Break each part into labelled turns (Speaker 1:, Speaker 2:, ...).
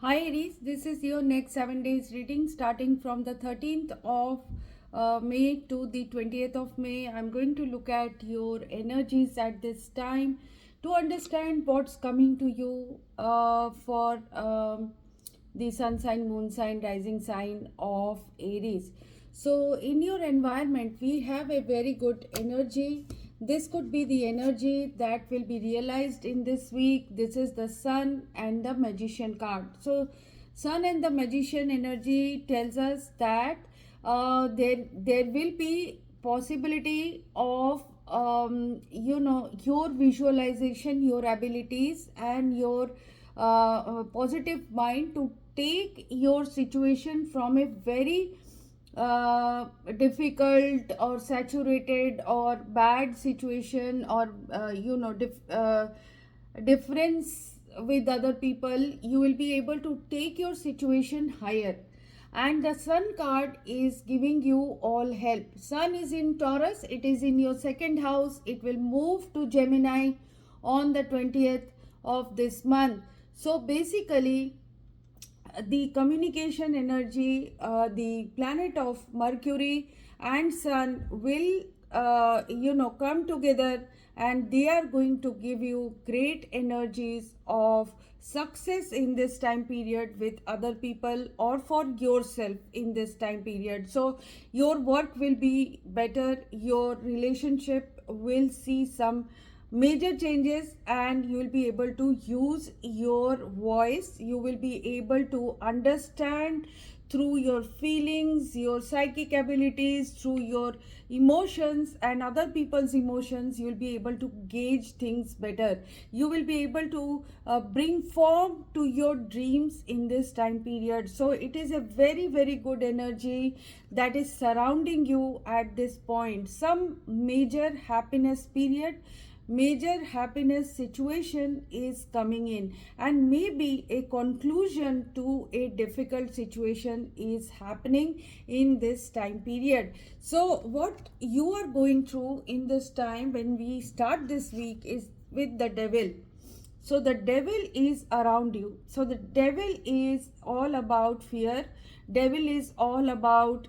Speaker 1: Hi Aries, this is your next 7 days reading starting from the 13th of May to the 20th of May. I'm going to look at your energies at this time to understand what's coming to you for the sun sign, moon sign, rising sign of Aries. So, in your environment, we have a very good energy. This could be the energy that will be realized in this week. This is the sun and the magician card. So, sun and the magician energy tells us that there will be possibility of your visualization, your abilities, and your positive mind to take your situation from a very difficult or saturated or bad situation or difference with other people. You will be able to take your situation higher, and the sun card is giving you all help. Sun is in Taurus, it is in your second house. It will move to Gemini on the 20th of this month. So basically, the communication energy, the planet of Mercury and Sun will come together, and they are going to give you great energies of success in this time period with other people or for yourself in this time period. So your work will be better, your relationship will see some major changes, and you will be able to use your voice. You will be able to understand through your feelings, your psychic abilities, through your emotions and other people's emotions. You will be able to gauge things better. You will be able to bring form to your dreams in this time period. So it is a very, very good energy that is surrounding you at this point. Some major happiness period, major happiness situation is coming in, and maybe a conclusion to a difficult situation is happening in this time period. So what you are going through in this time when we start this week is with the devil. So the devil is around you. So the devil is all about fear. Devil is all about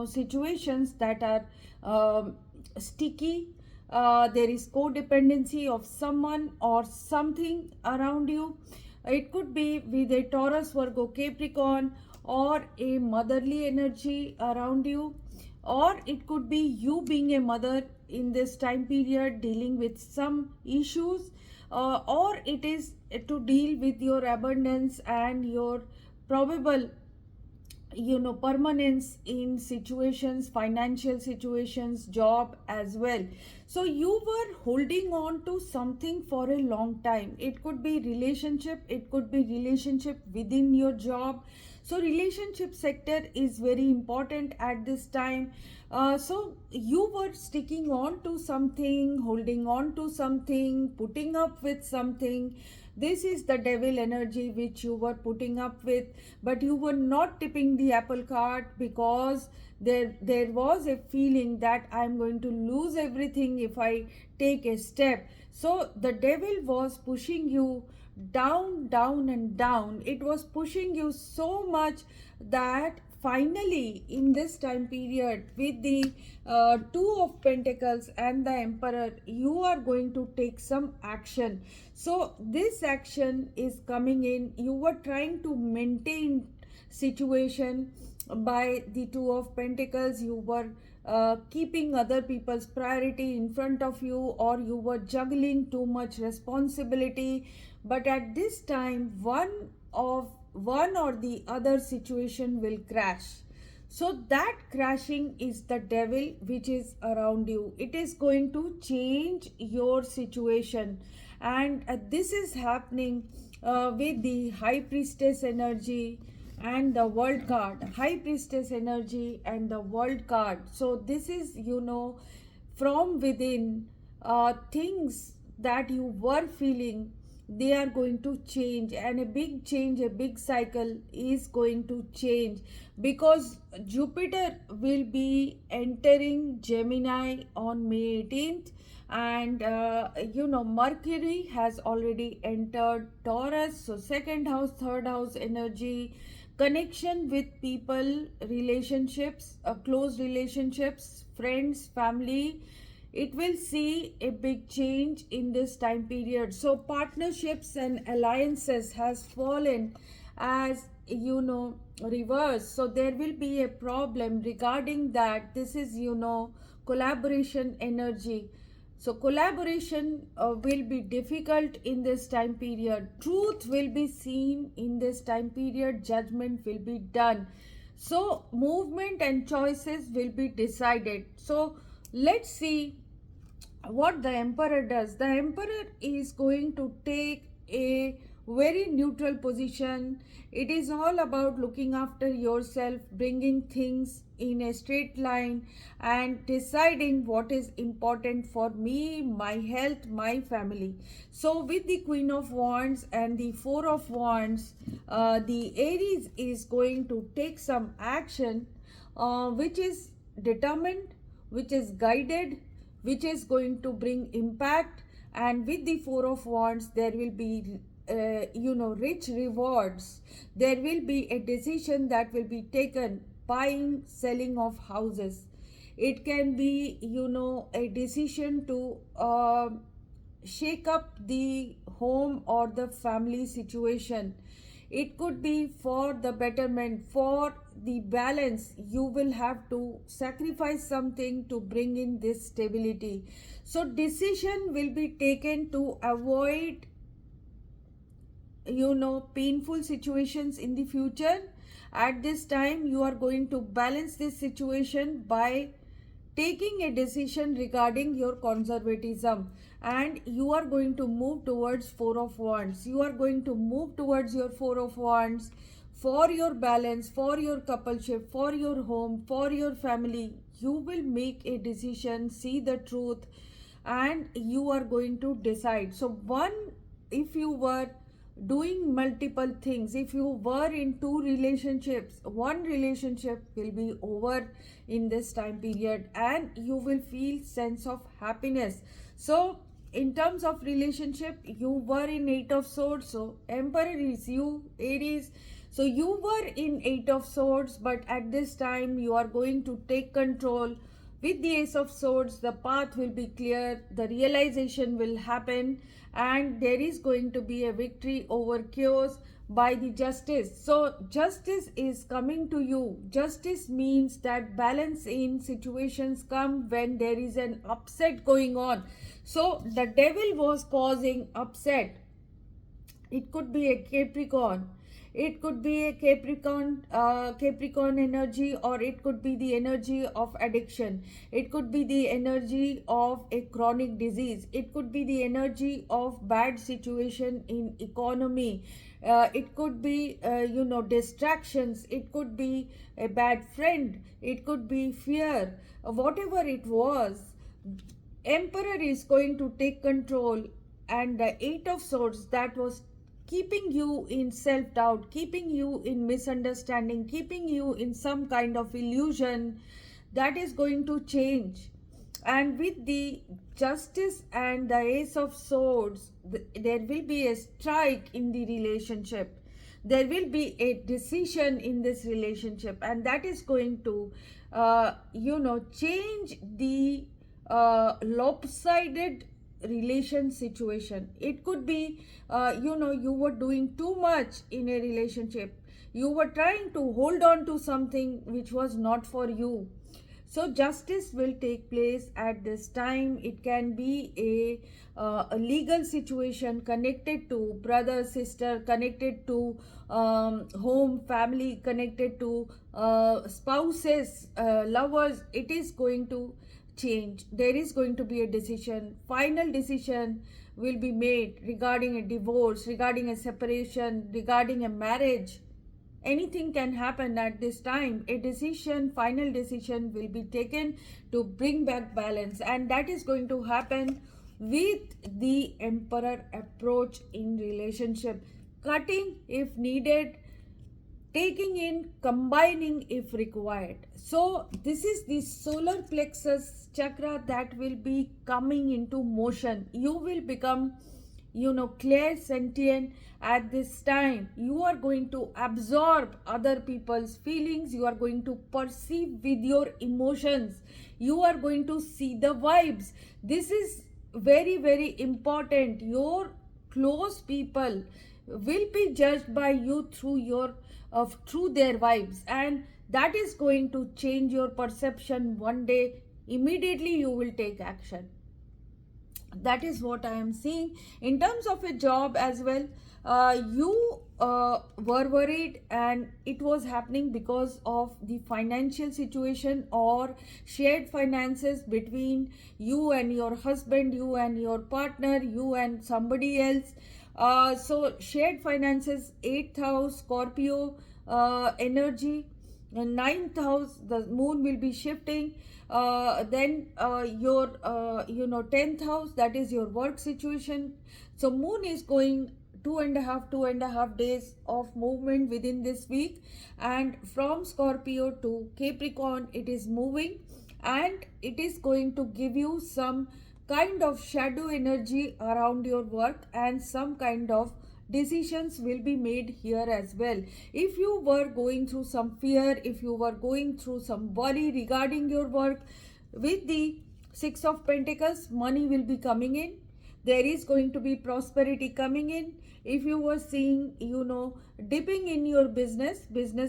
Speaker 1: situations that are sticky. There is codependency of someone or something around you. It could be with a Taurus, Virgo, Capricorn, or a motherly energy around you, or it could be you being a mother in this time period dealing with some issues, or it is to deal with your abundance and your probable permanence in situations, financial situations, job as well. So you were holding on to something for a long time. It could be relationship, it could be relationship within your job. So relationship sector is very important at this time. So you were sticking on to something, holding on to something, putting up with something. This is the devil energy which you were putting up with, but you were not tipping the apple cart because there was a feeling that I'm going to lose everything if I take a step. So the devil was pushing you down, down, and down. It was pushing you so much that finally in this time period with the two of pentacles and the emperor, you are going to take some action. So this action is coming in. You were trying to maintain situation by the two of pentacles. You were keeping other people's priority in front of you, or you were juggling too much responsibility. But at this time, one or the other situation will crash. So that crashing is the devil which is around you. It is going to change your situation, and this is happening with the high priestess energy and the world card. High priestess energy and the world card. So this is from within, things that you were feeling, they are going to change, and a big change, a big cycle is going to change, because Jupiter will be entering Gemini on May 18th, and Mercury has already entered Taurus, so second house, third house energy, connection with people, relationships, close relationships, friends, family, it will see a big change in this time period. So partnerships and alliances has fallen as reverse, so there will be a problem regarding that. This is collaboration energy. So collaboration will be difficult in this time period. Truth will be seen in this time period. Judgment will be done. So movement and choices will be decided. So let's see what the emperor does. The emperor is going to take a very neutral position. It is all about looking after yourself, bringing things in a straight line, and deciding what is important for me, my health, my family. So with the Queen of Wands and the Four of Wands, the Aries is going to take some action which is determined, which is guided, which is going to bring impact. And with the Four of Wands, there will be rich rewards. There will be a decision that will be taken, buying, selling of houses. It can be a decision to shake up the home or the family situation. It could be for the betterment, for the balance. You will have to sacrifice something to bring in this stability. So decision will be taken to avoid painful situations in the future. At this time, you are going to balance this situation by taking a decision regarding your conservatism, and you are going to move towards Four of Wands. You are going to move towards your Four of Wands for your balance, for your coupleship, for your home, for your family. You will make a decision, see the truth, and you are going to decide. So if you were doing multiple things, if you were in two relationships, one relationship will be over in this time period, and you will feel sense of happiness. So in terms of relationship, you were in Eight of Swords, so Emperor is you, Aries. So you were in Eight of Swords, but at this time you are going to take control. With the Ace of Swords, the path will be clear, the realization will happen, and there is going to be a victory over chaos by the Justice. So justice is coming to you. Justice means that balance in situations come when there is an upset going on. So the devil was causing upset. It could be a Capricorn. It could be a Capricorn energy, or it could be the energy of addiction. It could be the energy of a chronic disease. It could be the energy of bad situation in economy. It could be distractions. It could be a bad friend. It could be fear. Whatever it was, Emperor is going to take control, and the Eight of Swords that was keeping you in self-doubt, keeping you in misunderstanding, keeping you in some kind of illusion, that is going to change. And with the Justice and the Ace of Swords, there will be a strike in the relationship. There will be a decision in this relationship, and that is going to change the lopsided relation situation. It could be you were doing too much in a relationship. You were trying to hold on to something which was not for you. So justice will take place at this time. It can be a legal situation connected to brother, sister, connected to home, family, connected to spouses, lovers. It is going to change. There is going to be a decision. Final decision will be made regarding a divorce, regarding a separation, regarding a marriage. Anything can happen at this time. A decision, final decision will be taken to bring back balance, and that is going to happen with the Emperor approach in relationship. Cutting if needed, taking in, combining if required. So this is the solar plexus chakra that will be coming into motion. You will become, clear sentient at this time. You are going to absorb other people's feelings. You are going to perceive with your emotions. You are going to see the vibes. This is very, very important. Your close people will be judged by you through their vibes, and that is going to change your perception one day. Immediately you will take action. That is what I am seeing in terms of a job as well. You were worried, and it was happening because of the financial situation or shared finances between you and your husband, you and your partner, you and somebody else. So shared finances, 8th house Scorpio energy, ninth house, the moon will be shifting. Then your 10th house, that is your work situation. So moon is going 2.5 days of movement within this week, and from Scorpio to Capricorn it is moving, and it is going to give you some kind of shadow energy around your work, and some kind of decisions will be made here as well. If you were going through some fear, if you were going through some worry regarding your work, with the 6 of Pentacles, money will be coming in. There is going to be prosperity coming in. If you were seeing, dipping in your business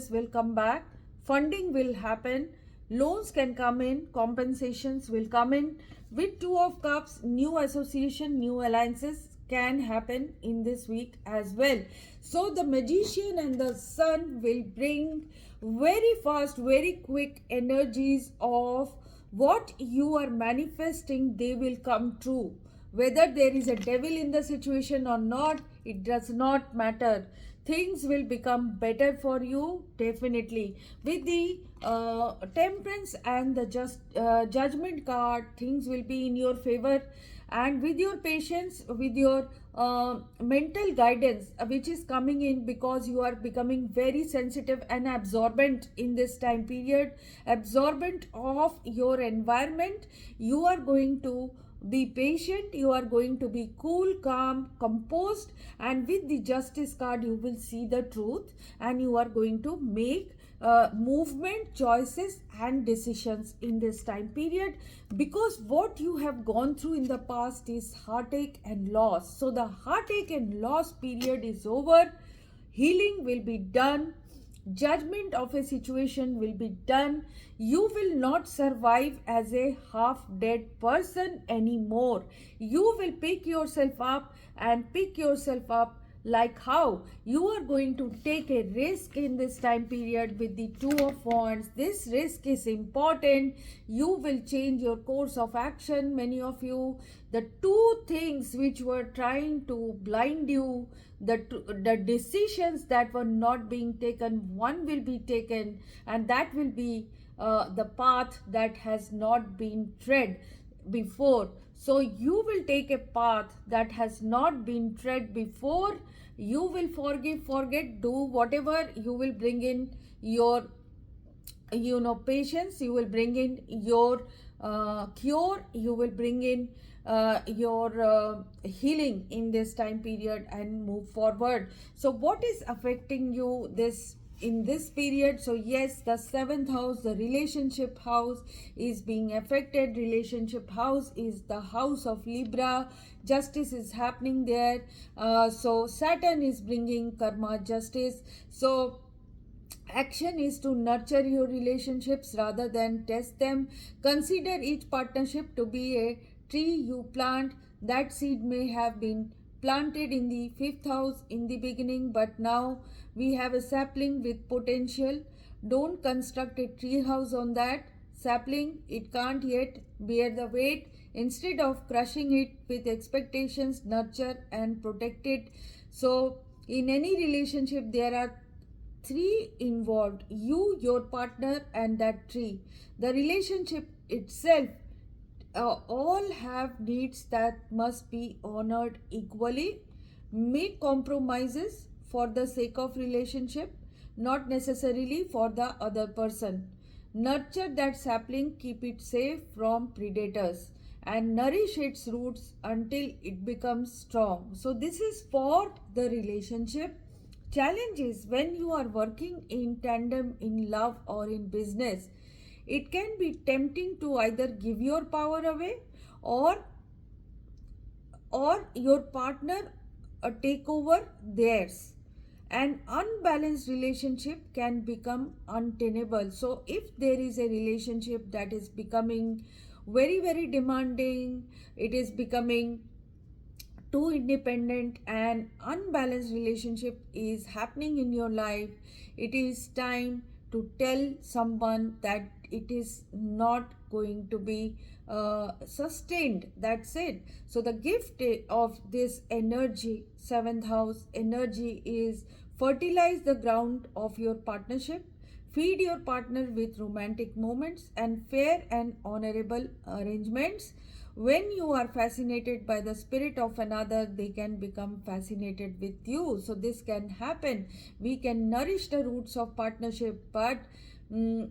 Speaker 1: will come back. Funding will happen. Loans can come in. Compensations will come in. With 2 of Cups, new association, new alliances can happen in this week as well. So the Magician and the Sun will bring very fast, very quick energies of what you are manifesting. They will come true. Whether there is a devil in the situation or not, it does not matter. Things will become better for you, definitely. With the Temperance and the Judgment card, things will be in your favor. And with your patience, with your mental guidance, which is coming in because you are becoming very sensitive and absorbent in this time period, absorbent of your environment, you are going to be patient, you are going to be cool, calm, composed, and with the Justice card you will see the truth, and you are going to make movement, choices and decisions in this time period, because what you have gone through in the past is heartache and loss. So the heartache and loss period is over. Healing will be done. Judgment of a situation will be done. You will not survive as a half dead person anymore. You will pick yourself up, and pick yourself up like how you are going to take a risk in this time period with the 2 of Wands. This risk is important. You will change your course of action. Many of you, the two things which were trying to blind you, the decisions that were not being taken, one will be taken, and that will be the path that has not been tread before. So you will take a path that has not been tread before. You will forgive, forget, do whatever. You will bring in your patience. You will bring in your cure. You will bring in your healing in this time period and move forward. So what is affecting you in this period? So yes, the 7th house, the relationship house, is being affected. Relationship house is the house of Libra. Justice is happening there. So Saturn is bringing karma, justice. So action is to nurture your relationships rather than test them. Consider each partnership to be a tree you plant. That seed may have been planted in the 5th house in the beginning, but now we have a sapling with potential. Don't construct a tree house on that sapling. It can't yet bear the weight. Instead of crushing it with expectations, nurture and protect it. So in any relationship, there are 3 involved: you, your partner, and that tree. The relationship itself, all have needs that must be honored equally. Make compromises for the sake of relationship. not necessarily for the other person. Nurture that sapling, keep it safe from predators, and nourish its roots until it becomes strong. So, this is for the relationship. Challenge is when you are working in tandem in love or in business, it can be tempting to either give your power away or your partner take over theirs. An unbalanced relationship can become untenable. So if there is a relationship that is becoming very demanding, it is becoming too independent, and unbalanced relationship is happening in your life, it is time to tell someone that it is not going to be sustained. That's it. So the gift of this energy, seventh house energy, is fertilize the ground of your partnership. Feed your partner with romantic moments and fair and honorable arrangements. When you are fascinated by the spirit of another, they can become fascinated with you. So this can happen. We can nourish the roots of partnership, mm,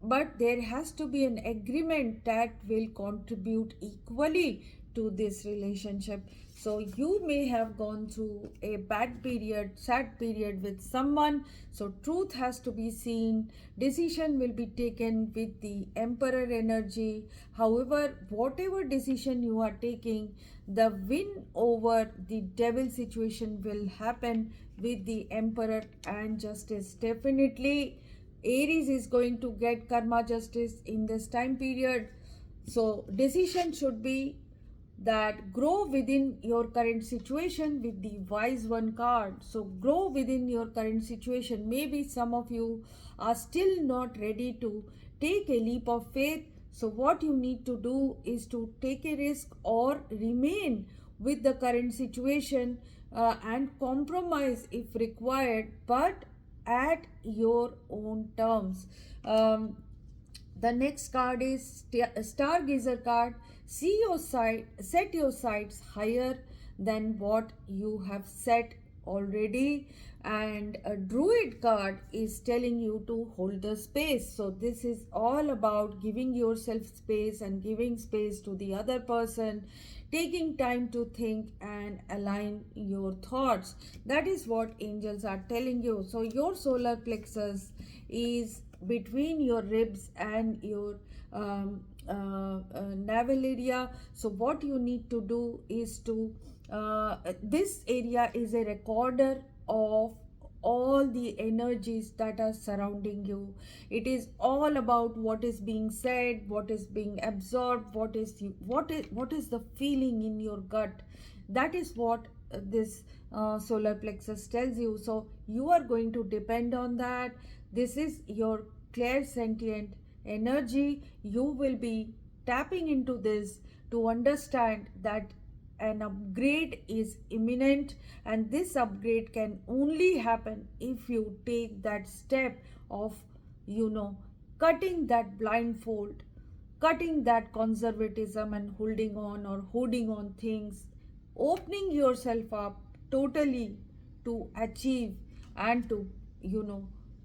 Speaker 1: but there has to be an agreement that will contribute equally to this relationship. So you may have gone through a bad period, sad period with someone. So truth has to be seen. Decision will be taken with the emperor energy. However, whatever decision you are taking, the win over the devil situation will happen with the emperor and justice. Definitely Aries is going to get karma justice in this time period. So decision should be that grow within your current situation with the wise one card. So grow within your current situation. Maybe some of you are still not ready to take a leap of faith. So what you need to do is to take a risk or remain with the current situation and compromise if required, but at your own terms. The next card is Stargazer card. See your side, set your sights higher than what you have set already. And a Druid card is telling you to hold the space. So this is all about giving yourself space and giving space to the other person, taking time to think and align your thoughts. That is what angels are telling you. So your solar plexus is between your ribs and your navel area. So what you need to do is to this area is a recorder of all the energies that are surrounding you. It is all about what is being said, what is being absorbed, what is the feeling in your gut. That is what this solar plexus tells you. So you are going to depend on that. This is your clairsentient energy. You will be tapping into this to understand that an upgrade is imminent, and this upgrade can only happen if you take that step of, cutting that blindfold, cutting that conservatism and holding on things, opening yourself up totally to achieve and to,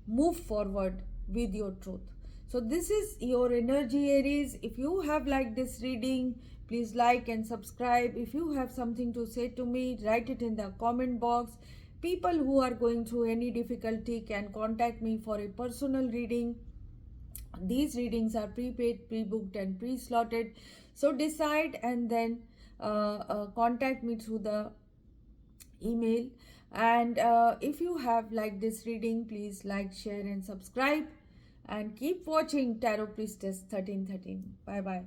Speaker 1: move forward with your truth. So this is your energy, Aries. If you have liked this reading, please like and subscribe. If you have something to say to me, write it in the comment box. People who are going through any difficulty can contact me for a personal reading. These readings are prepaid, pre-booked and pre-slotted. So decide and then contact me through the email. And if you have liked this reading, please like, share and subscribe. And keep watching Tarot Priestess 1313. Bye bye.